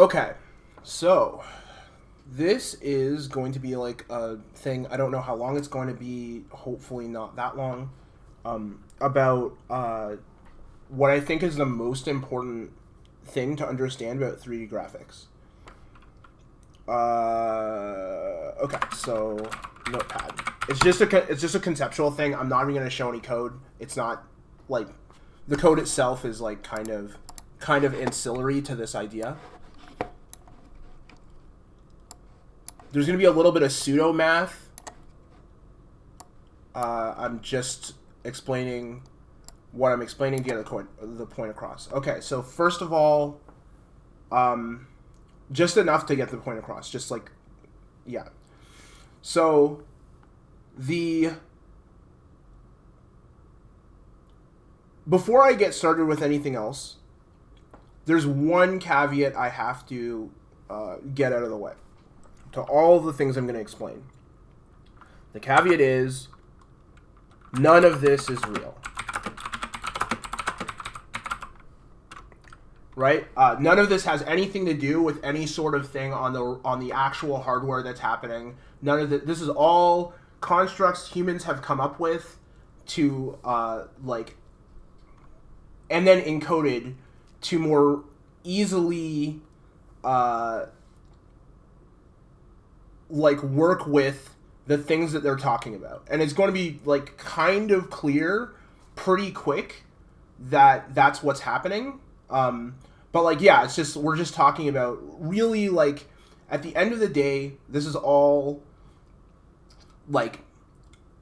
Okay, so this is going to be like a thing. I don't know how long it's going to be. Hopefully, not that long. About what I think is the most important thing to understand about 3D graphics. Okay, so Notepad. It's just a conceptual thing. I'm not even going to show any code. It's not like the code itself is like kind of ancillary to this idea. There's going to be a little bit of pseudo math. I'm just explaining what I'm explaining to get the point across. Okay, so first of all, just enough to get the point across. Just like, yeah. So before I get started with anything else, there's one caveat I have to get out of the way to all the things I'm going to explain. The caveat is none of this is real. Right? None of this has anything to do with any sort of thing on the actual hardware that's happening. None of this is all constructs humans have come up with to and then encoded to more easily work with the things that they're talking about. And it's going to be like kind of clear pretty quick that that's what's happening. But like, yeah, it's just, we're just talking about really like at the end of the day, this is all like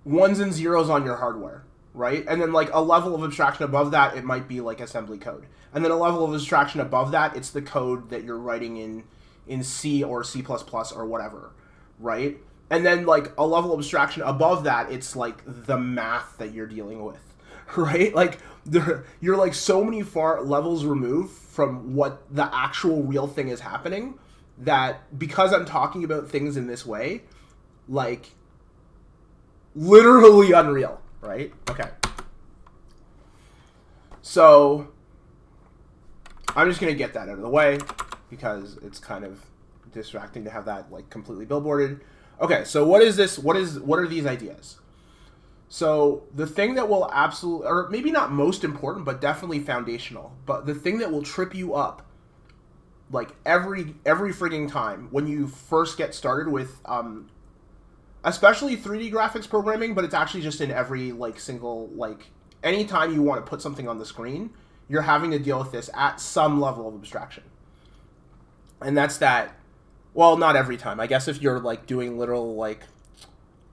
ones and zeros on your hardware, right? And then like a level of abstraction above that, it might be like assembly code. And then a level of abstraction above that, it's the code that you're writing in C or C++ or whatever, right? And then like a level of abstraction above that, it's like the math that you're dealing with, right? Like you're like so many far levels removed from what the actual real thing is happening that because I'm talking about things in this way, like literally unreal, right? Okay. So I'm just going to get that out of the way because it's kind of distracting to have that like completely billboarded. Okay, so what is this? What are these ideas? So the thing that will absolutely, or maybe not most important, but definitely foundational, but the thing that will trip you up like every frigging time when you first get started with especially 3D graphics programming, but it's actually just in every like single, like anytime you want to put something on the screen, you're having to deal with this at some level of abstraction. And that's that. Well, not every time. I guess if you're like doing literal like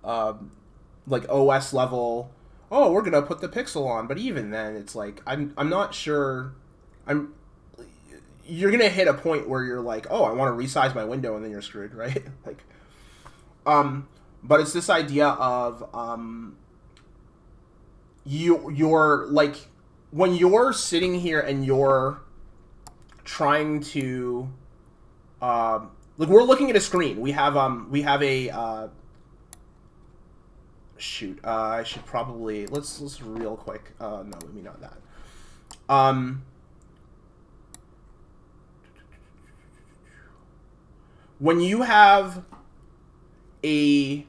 OS level, oh, we're gonna put the pixel on, but even then, it's like I'm not sure. You're gonna hit a point where you're like, oh, I want to resize my window, and then you're screwed, right? Like, but it's this idea of you're like when you're sitting here and you're trying to like we're looking at a screen. We have a shoot. I should probably let's real quick. No, maybe not that. When you have a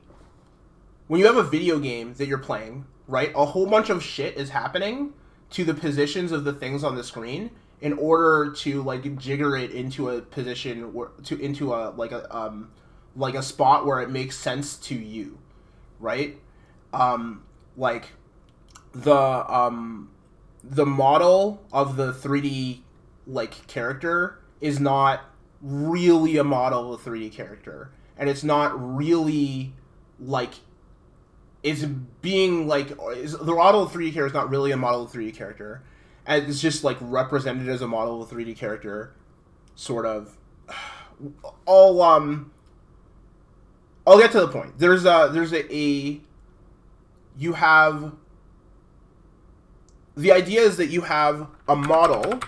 video game that you're playing, right? A whole bunch of shit is happening to the positions of the things on the screen in order to like jigger it into a position into a spot where it makes sense to you, right? Like the model of the 3D like character is not really a model of a 3D character, and it's not really like it's being like the model of 3D character is not really a model of 3D character, and it's just like represented as a model of a 3D character, sort of. I'll get to the point. There's a you have the idea is that you have a model.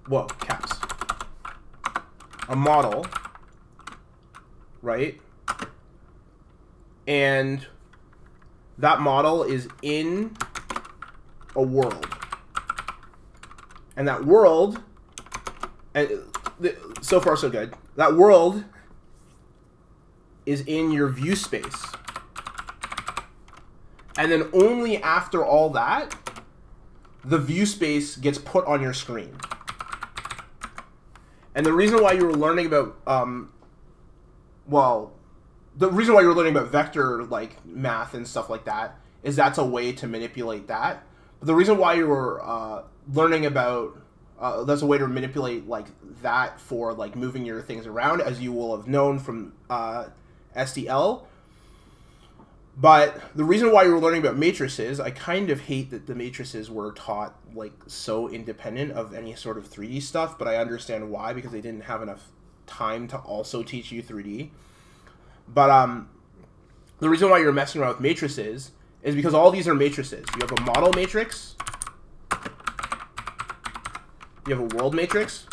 Whoa, caps. A model, right? And that model is in a world. And that world, so far so good. That world is in your view space. And then only after all that, the view space gets put on your screen. And the reason why you were learning about, the reason why you were learning about vector like math and stuff like that is that's a way to manipulate that. But the reason why you were learning about that's a way to manipulate like that for like moving your things around, as you will have known from SDL. But the reason why you were learning about matrices, I kind of hate that the matrices were taught like so independent of any sort of 3D stuff, but I understand why, because they didn't have enough time to also teach you 3D. But the reason why you're messing around with matrices is because all these are matrices. You have a model matrix, you have a world matrix,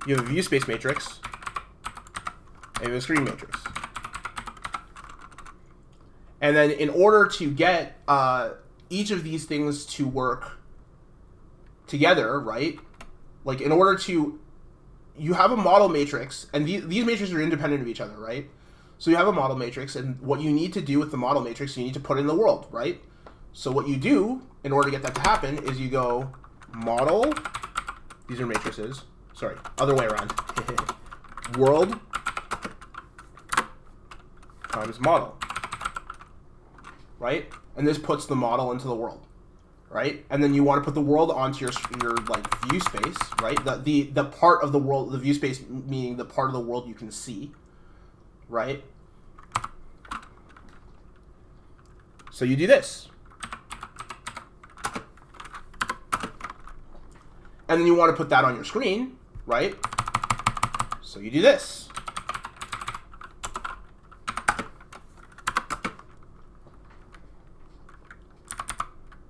you have a view space matrix, and you have a screen matrix. And then in order to get each of these things to work together, right? Like in order to, you have a model matrix, and these matrices are independent of each other, right? So you have a model matrix, and what you need to do with the model matrix, you need to put in the world, right? So what you do in order to get that to happen is you go model, these are matrices, sorry, other way around, world times model. Right? And this puts the model into the world, right? And then you want to put the world onto your like view space, right? The part of the world, the view space meaning the part of the world you can see, right? So you do this. And then you want to put that on your screen, right? So you do this.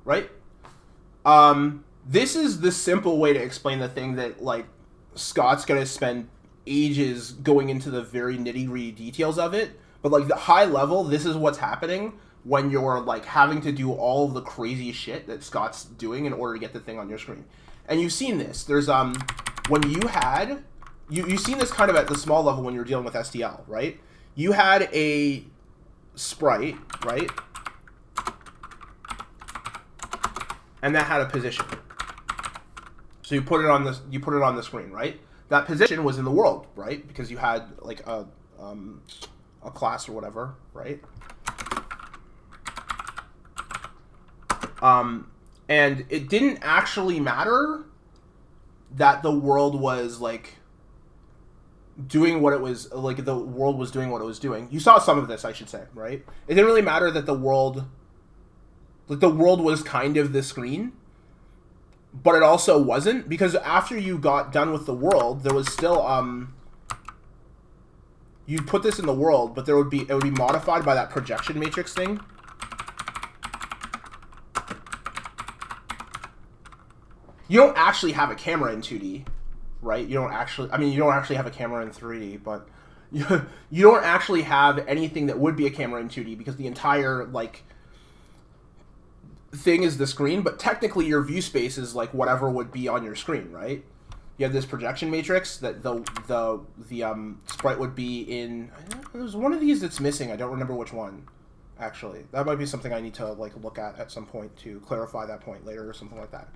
Right? This is the simple way to explain the thing that, like, Scott's going to spend ages going into the very nitty-gritty details of it. But, like, the high level, this is what's happening when you're, like, having to do all of the crazy shit that Scott's doing in order to get the thing on your screen. And you've seen this. There's, when you had... You've seen this kind of at the small level when you're dealing with SDL, right? You had a sprite, right? And that had a position. So you put it on the screen, right? That position was in the world, right? Because you had like a class or whatever, right? And it didn't actually matter that the world was like doing what it was, like the world was doing what it was doing. You saw some of this, I should say, right? It didn't really matter that the world was kind of the screen, but it also wasn't, because after you got done with the world, there was still you'd put this in the world, but it would be modified by that projection matrix thing. You don't actually have a camera in 2D, right? You don't actually have a camera in 3D, but you don't actually have anything that would be a camera in 2D, because the entire like thing is the screen, but technically your view space is like whatever would be on your screen, right? You have this projection matrix that the sprite would be in. There's one of these that's missing. I don't remember which one, actually. That might be something I need to like look at some point to clarify that point later or something like that.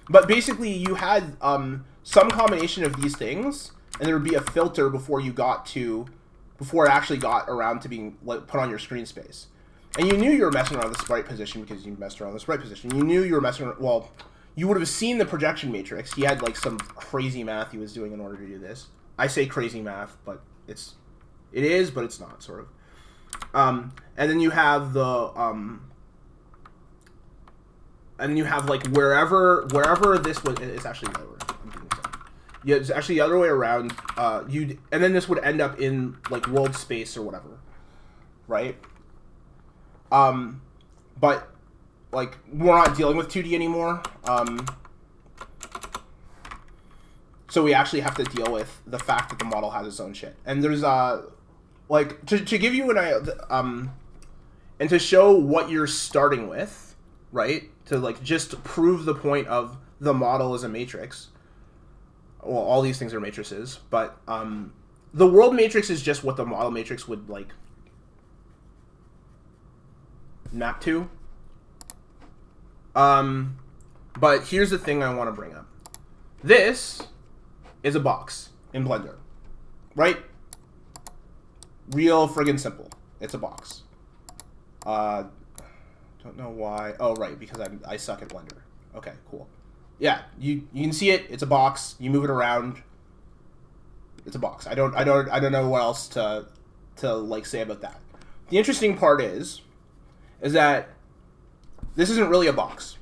But basically you had some combination of these things, and there would be a filter before it actually got around to being like, put on your screen space. And you knew you were messing around with the sprite position because you messed around with the sprite position. You knew you were messing around, well, you would have seen the projection matrix. He had like some crazy math he was doing in order to do this. I say crazy math, but it is, but it's not, sort of. And then you have the, and then you have like wherever this was, it's actually the other way. I'm doing this. Yeah, it's actually the other way around. And then this would end up in like world space or whatever, right? But like we're not dealing with 2D anymore. So we actually have to deal with the fact that the model has its own shit. And there's like to give you an idea, and to show what you're starting with, right? To like just prove the point of the model as a matrix. well, all these things are matrices, but the world matrix is just what the model matrix would like map to. But here's the thing I want to bring up. This is a box in Blender, right? Real friggin' simple. It's a box. Don't know why. Oh, right, because I suck at Blender. Okay, cool. Yeah, you can see it. It's a box. You move it around. It's a box. I don't know what else to like say about that. The interesting part is that this isn't really a box,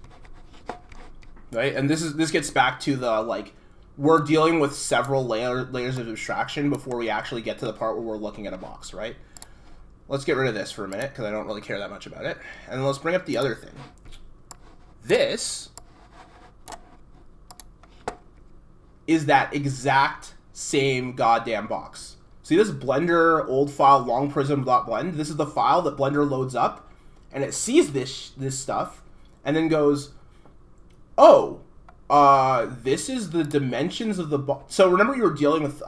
right? And this gets back to the like we're dealing with several layers of abstraction before we actually get to the part where we're looking at a box, right? Let's get rid of this for a minute because I don't really care that much about it, and then let's bring up the other thing. This is that exact same goddamn box. See this Blender old file longprism.blend? This is the file that Blender loads up, and it sees this stuff, and then goes, oh, this is the dimensions of the box. So remember you were dealing with,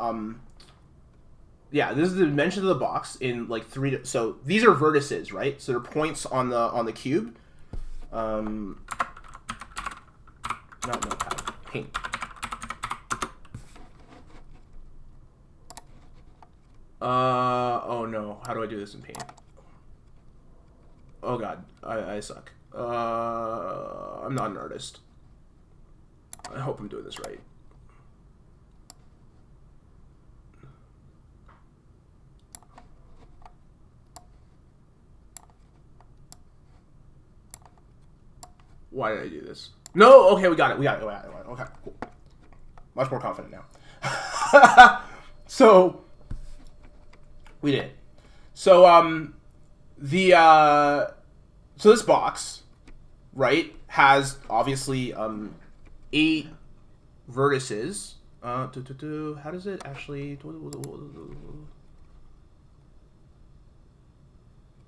yeah, this is the dimensions of the box in like so these are vertices, right? So they're points on the cube. Not notepad, paint. Oh no, how do I do this in paint? Oh god, I suck. I'm not an artist. I hope I'm doing this right. Why did I do this? No, okay, we got it. Okay, cool. Much more confident now. So we did. So so this box, right, has obviously 8 vertices. How does it actually? I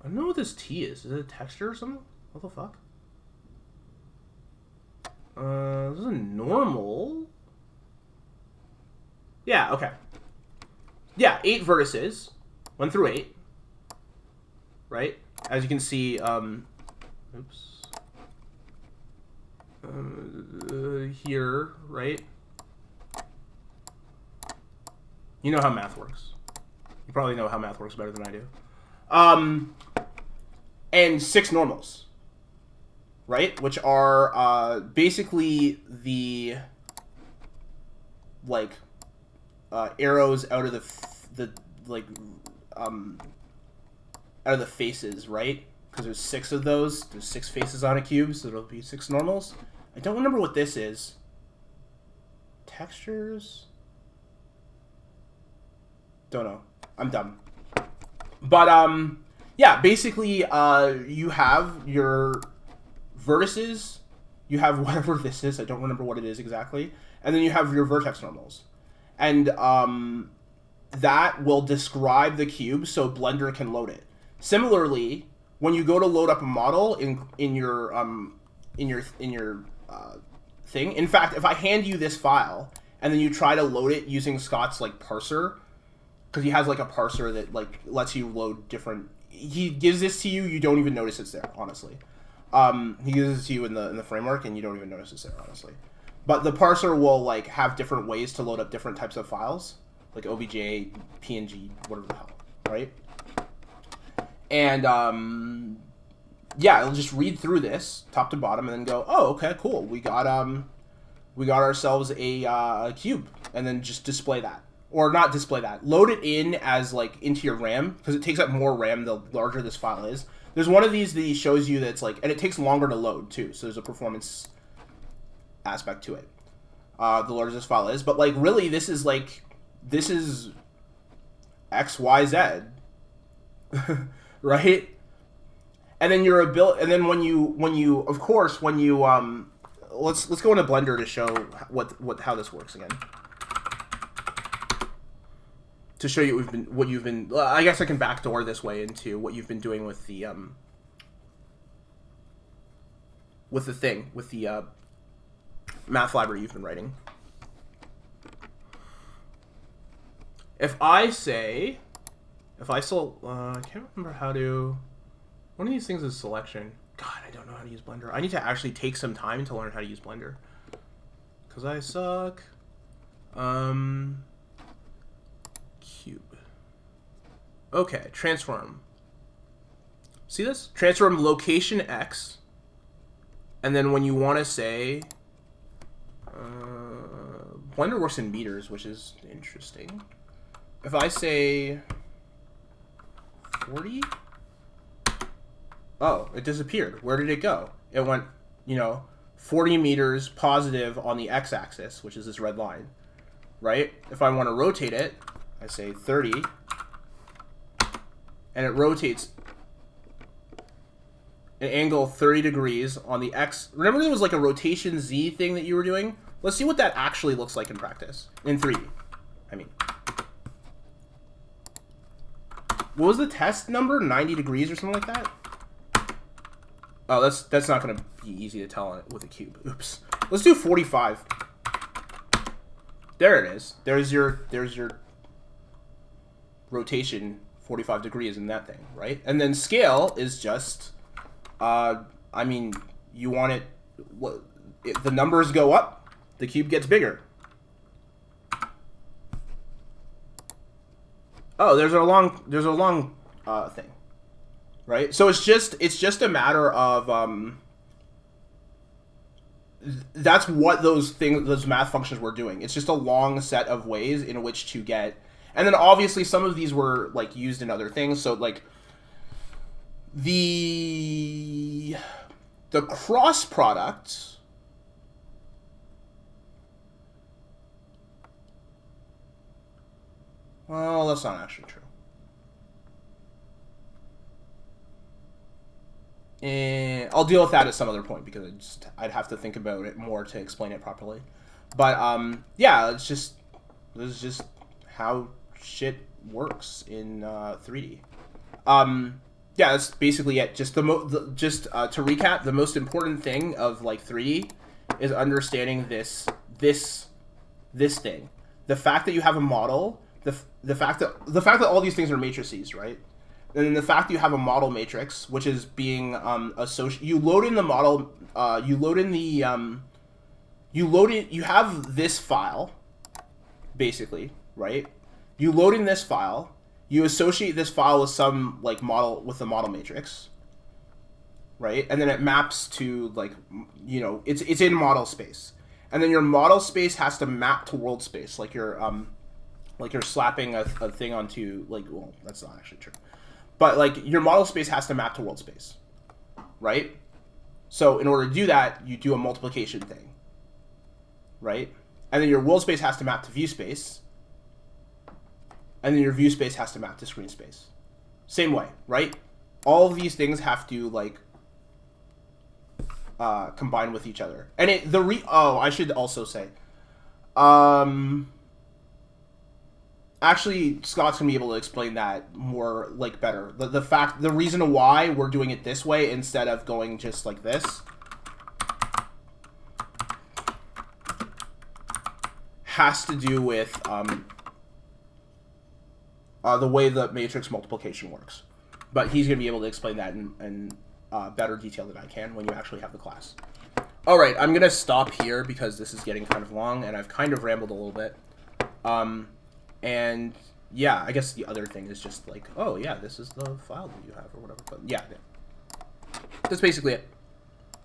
don't know what this T is. Is it a texture or something? What the fuck? This is a normal. Yeah, okay. Yeah, 8 vertices. 1 through 8. Right? As you can see, oops. Here, right? You know how math works. You probably know how math works better than I do. And 6 normals. Right? Which are basically the like arrows out of the out of the faces, right? Because there's 6 of those. There's 6 faces on a cube, so there'll be 6 normals. I don't remember what this is. Textures? Don't know. I'm dumb. But yeah, basically you have your vertices, you have whatever this is, I don't remember what it is exactly, and then you have your vertex normals. And that will describe the cube so Blender can load it. Similarly, when you go to load up a model in your thing, in fact, if I hand you this file and then you try to load it using Scott's like parser, because he has like a parser that like lets you load different. He gives this to you, you don't even notice it's there, honestly. He gives it to you in the framework, and you don't even notice it's there, honestly. But the parser will like have different ways to load up different types of files, like OBJ, PNG, whatever the hell, right? And yeah, it'll just read through this top to bottom, and then go, oh, okay, cool. We got ourselves a cube, and then just display that, or not display that. Load it in as like into your RAM, because it takes up more RAM the larger this file is. There's one of these that he shows you that's like, and it takes longer to load too, so there's a performance aspect to it. The larger this file is, but like really, this is X, Y, Z, right? And then your ability, and then when you of course when you let's go into Blender to show how this works again. To show you what you've been. I guess I can backdoor this way into what you've been doing with the math library you've been writing. if I say, I can't remember how to, one of these things is selection. God, I don't know how to use Blender. I need to actually take some time to learn how to use Blender. Because I suck. Cube. Okay, transform. See this? Transform location X. And then when you want to say, Blender works in meters, which is interesting. If I say 40, oh, it disappeared. Where did it go? It went, 40 meters positive on the x-axis, which is this red line, right? If I want to rotate it, I say 30, and it rotates an angle 30 degrees on the x. Remember there was like a rotation Z thing that you were doing? Let's see what that actually looks like in practice. In 3D, I mean. What was the test number? 90 degrees or something like that? Oh, that's not going to be easy to tell with a cube. Oops. Let's do 45. There it is. There's your rotation 45 degrees in that thing, right? And then scale is just, I mean, you want it, if the numbers go up, the cube gets bigger. Oh, there's a long thing, right? So it's just a matter of that's what those math functions were doing. It's just a long set of ways in which to get, and then obviously some of these were like used in other things. So like the cross product. Well, that's not actually true. And I'll deal with that at some other point because I'd have to think about it more to explain it properly. But yeah, this is just how shit works in 3D. Yeah, that's basically it. Just to recap, the most important thing of like 3D is understanding this thing. The fact that you have a model. The fact that all these things are matrices, right? And then the fact that you have a model matrix, which is being associated. You load in the model. You have this file, basically, right? You load in this file. You associate this file with some like model with the model matrix, right? And then it maps to like, it's in model space, and then your model space has to map to world space, like you're slapping a thing onto, like, well, that's not actually true. But, like, your model space has to map to world space, right? So, in order to do that, you do a multiplication thing, right? And then your world space has to map to view space. And then your view space has to map to screen space. Same way, right? All of these things have to, like, combine with each other. And I should also say, actually, Scott's gonna be able to explain that more, like, better. The reason why we're doing it this way instead of going just like this has to do with the way the matrix multiplication works. But he's gonna be able to explain that in better detail than I can when you actually have the class. All right, I'm gonna stop here because this is getting kind of long and I've kind of rambled a little bit. And yeah, I guess the other thing is just like, oh yeah, this is the file that you have or whatever. But yeah, that's basically it.